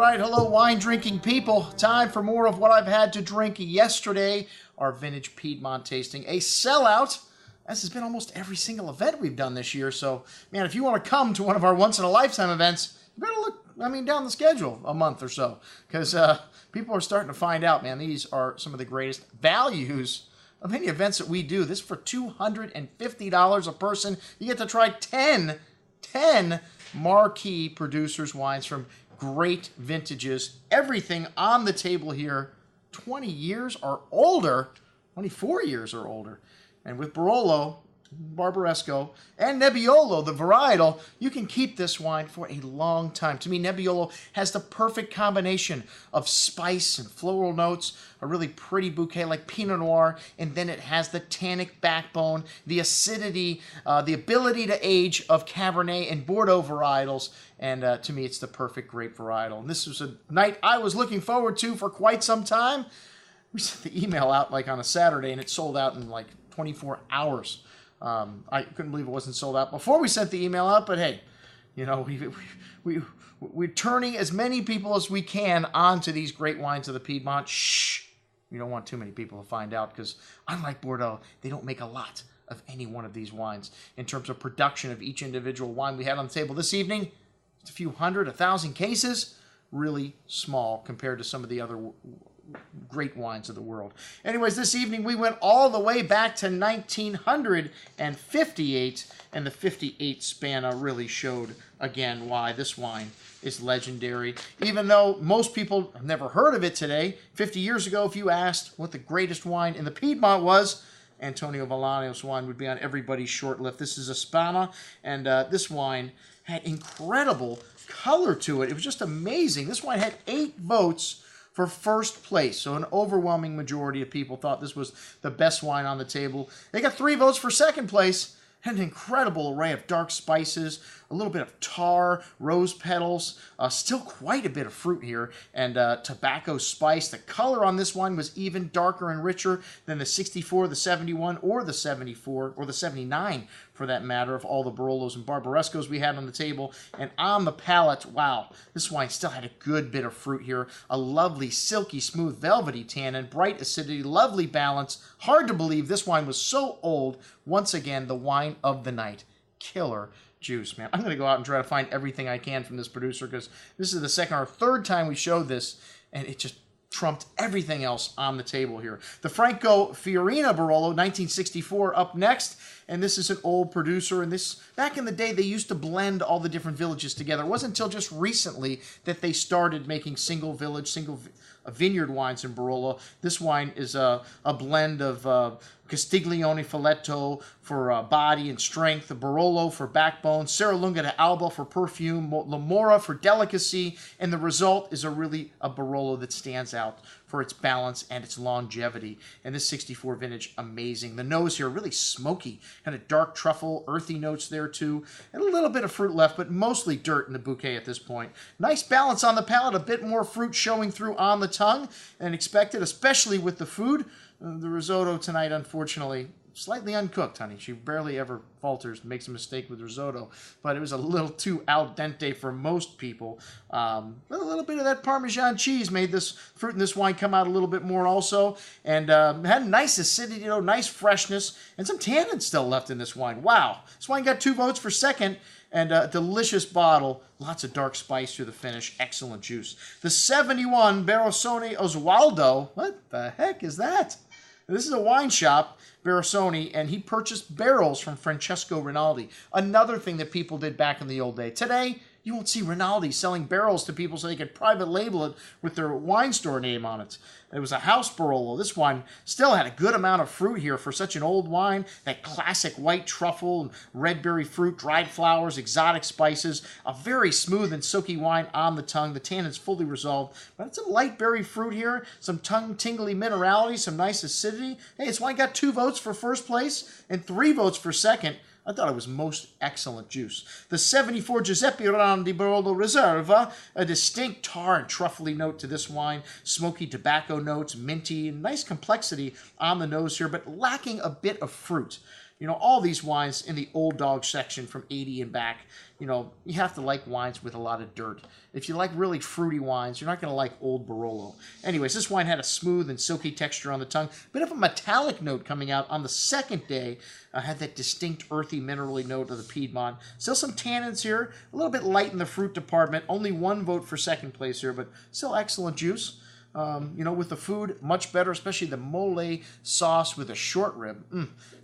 right, hello wine drinking people. Time for more of what I've had to drink yesterday. Our vintage Piedmont tasting, a sellout. This has been almost every single event we've done this year. So, man, if you want to come to one of our once-in-a-lifetime events, you better look, down the schedule a month or so. Because people are starting to find out, man, these are some of the greatest values of any events that we do. This is for $250 a person. You get to try 10 marquee producers' wines from great vintages. Everything on the table here, 20 years or older, 24 years or older. And with Barolo, Barbaresco, and Nebbiolo, the varietal, you can keep this wine for a long time. To me, Nebbiolo has the perfect combination of spice and floral notes, a really pretty bouquet like Pinot Noir, and then it has the tannic backbone, the acidity, the ability to age of Cabernet and Bordeaux varietals, and to me, it's the perfect grape varietal. And this was a night I was looking forward to for quite some time. We sent the email out like on a Saturday, and it sold out in like 24 hours. I couldn't believe it wasn't sold out before we sent the email out, but hey, you know, we're turning as many people as we can onto these great wines of the Piedmont. Shh, you don't want too many people to find out because unlike Bordeaux, they don't make a lot of any one of these wines. In terms of production of each individual wine we had on the table this evening, just a few hundred, 1,000 cases, really small compared to some of the other great wines of the world. Anyways, this evening we went all the way back to 1958, and the 58 Spanna really showed again why this wine is legendary. Even though most people have never heard of it today, 50 years ago, if you asked what the greatest wine in the Piedmont was, Antonio Villano's wine would be on everybody's short list. This is a Spanna, and this wine had incredible color to it. It was just amazing. This wine had 8 votes for first place. So an overwhelming majority of people thought this was the best wine on the table. They got 3 votes for second place. Had an incredible array of dark spices, a little bit of tar, rose petals, still quite a bit of fruit here, and tobacco spice. The color on this wine was even darker and richer than the 64, the 71, or the 74, or the 79 for that matter, of all the Barolos and Barbarescos we had on the table. And on the palate, wow, this wine still had a good bit of fruit here. A lovely, silky, smooth, velvety tannin, bright acidity, lovely balance. Hard to believe this wine was so old. Once again, the wine of the night. Killer juice, man. I'm going to go out and try to find everything I can from this producer because this is the second or third time we showed this, and it just trumped everything else on the table here. The Franco Fiorina Barolo, 1964, up next. And this is an old producer. And this, back in the day, they used to blend all the different villages together. It wasn't until just recently that they started making single village, vineyard wines in Barolo. This wine is a blend of Castiglione Filetto for body and strength, the Barolo for backbone, Serralunga de Alba for perfume, Lamora for delicacy, and the result is a Barolo that stands out for its balance and its longevity. And this 64 vintage, amazing. The nose here, really smoky, kind of dark truffle, earthy notes there too, and a little bit of fruit left, but mostly dirt in the bouquet at this point. Nice balance on the palate, a bit more fruit showing through on the tongue than expected, especially with the food. The risotto tonight, unfortunately, slightly uncooked, honey. She barely ever falters, makes a mistake with risotto, but it was a little too al dente for most people. A little bit of that Parmesan cheese made this fruit in this wine come out a little bit more also, and had nice acidity, nice freshness, and some tannin still left in this wine. Wow. This wine got 2 votes for second, and a delicious bottle. Lots of dark spice through the finish. Excellent juice. The 71 Barosone Oswaldo. What the heck is that? This is a wine shop, Barosone, and he purchased barrels from Francesco Rinaldi. Another thing that people did back in the old day. Today, you won't see Rinaldi selling barrels to people so they could private label it with their wine store name on it. It was a house Barolo. This wine still had a good amount of fruit here for such an old wine. That classic white truffle and red berry fruit, dried flowers, exotic spices. A very smooth and silky wine on the tongue. The tannin's fully resolved. But it's some light berry fruit here. Some tongue-tingly minerality. Some nice acidity. Hey, this wine got 2 votes for first place and 3 votes for second. I thought it was most excellent juice. The 74 Giuseppe Randi Barolo Reserva, a distinct tar and truffly note to this wine, smoky tobacco notes, minty, nice complexity on the nose here, but lacking a bit of fruit. You know, all these wines in the old dog section from 80 and back, you know, you have to like wines with a lot of dirt. If you like really fruity wines, you're not going to like old Barolo. Anyways, this wine had a smooth and silky texture on the tongue. Bit of a metallic note coming out on the second day. Had that distinct earthy, minerally note of the Piedmont. Still some tannins here. A little bit light in the fruit department. Only 1 vote for second place here, but still excellent juice. You know, with the food, much better, especially the mole sauce with a short rib.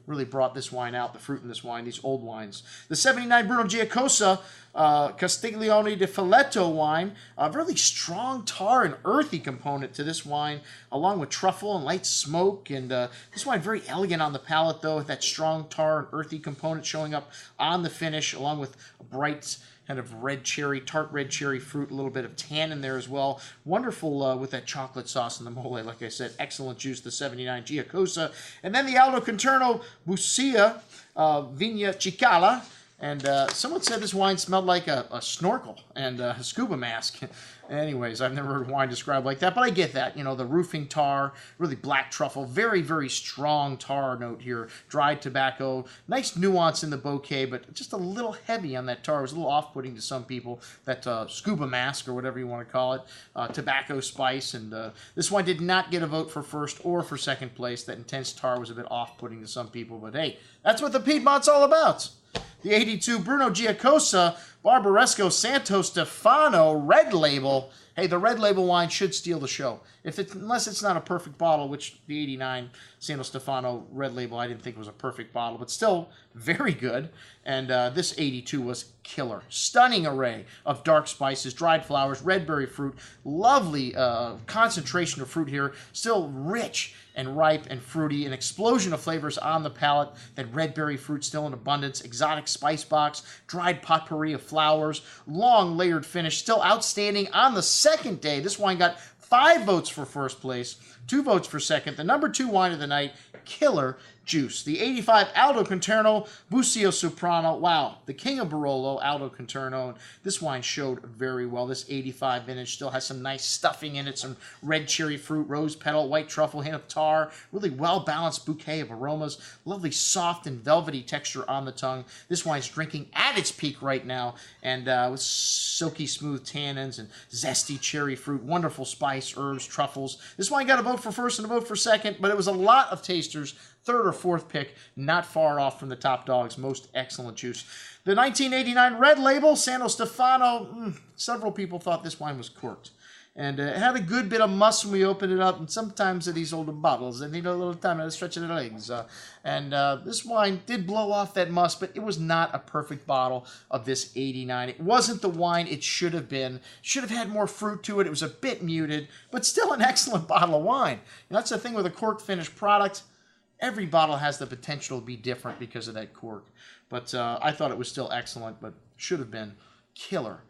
Really brought this wine out, the fruit in this wine, these old wines. The 79 Bruno Giacosa Castiglione di Filetto wine. A really strong tar and earthy component to this wine, along with truffle and light smoke. And this wine very elegant on the palate, though, with that strong tar and earthy component showing up on the finish, along with a bright kind of red cherry, tart red cherry fruit, a little bit of tannin there as well. Wonderful with that chocolate sauce and the mole, like I said. Excellent juice, the 79 Giacosa. And then the Aldo Conterno Busia Vigna Cicala. And someone said this wine smelled like a snorkel and a scuba mask. Anyways, I've never heard wine described like that, but I get that. You know, the roofing tar, really black truffle, very, very strong tar note here. Dried tobacco, nice nuance in the bouquet, but just a little heavy on that tar. It was a little off-putting to some people, that scuba mask or whatever you want to call it. Tobacco spice, and this wine did not get a vote for first or for second place. That intense tar was a bit off-putting to some people, but hey, that's what the Piedmont's all about. The 82 Bruno Giacosa Barbaresco Santo Stefano Red Label. Hey, the Red Label wine should steal the show. Unless it's not a perfect bottle, which the 89 Santo Stefano Red Label I didn't think was a perfect bottle, but still very good. And this 82 was killer. Stunning array of dark spices, dried flowers, red berry fruit. Lovely concentration of fruit here. Still rich and ripe and fruity. An explosion of flavors on the palate. That red berry fruit still in abundance. Exotic spice box. Dried potpourri of flowers. Long layered finish. Still outstanding on the second day. This wine got 5 votes for first place, 2 votes for second. The number 2 wine of the night, killer juice. The 85 Aldo Conterno Bucio Soprano. Wow, the king of Barolo, Aldo Conterno. This wine showed very well. This 85 vintage still has some nice stuffing in it, some red cherry fruit, rose petal, white truffle, hint of tar. Really well-balanced bouquet of aromas. Lovely soft and velvety texture on the tongue. This wine's drinking at its peak right now, and with silky smooth tannins and zesty cherry fruit, wonderful spice, herbs, truffles. This wine got a vote for first and a vote for second, but it was a lot of tasters. Third or fourth pick, not far off from the top dogs. Most excellent juice. The 1989 Red Label, Santo Stefano. Several people thought this wine was corked. And it had a good bit of must when we opened it up. And sometimes these older bottles, they need a little time to stretch their legs. This wine did blow off that must, but it was not a perfect bottle of this 89. It wasn't the wine it should have been. Should have had more fruit to it. It was a bit muted, but still an excellent bottle of wine. And that's the thing with a cork finished product. Every bottle has the potential to be different because of that cork. But I thought it was still excellent, but should have been killer.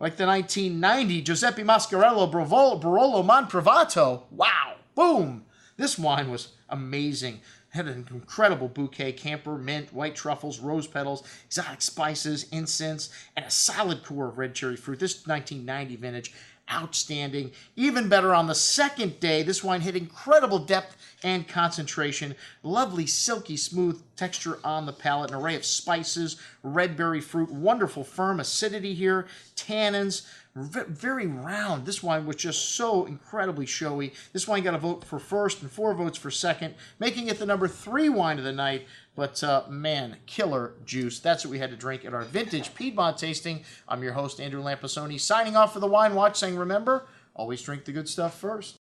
Like the 1990 Giuseppe Mascarello Barolo Monprivato. Wow. Boom. This wine was amazing. Had an incredible bouquet, camphor, mint, white truffles, rose petals, exotic spices, incense, and a solid core of red cherry fruit. This 1990 vintage, outstanding. Even better on the second day, this wine hit incredible depth and concentration. Lovely, silky, smooth texture on the palate. An array of spices, red berry fruit, wonderful firm acidity here, tannins, very round. This wine was just so incredibly showy. This wine got a vote for first and 4 votes for second, making it the number 3 wine of the night. But, man, killer juice. That's what we had to drink at our vintage Piedmont tasting. I'm your host, Andrew Lampasoni, signing off for the Wine Watch, saying, remember, always drink the good stuff first.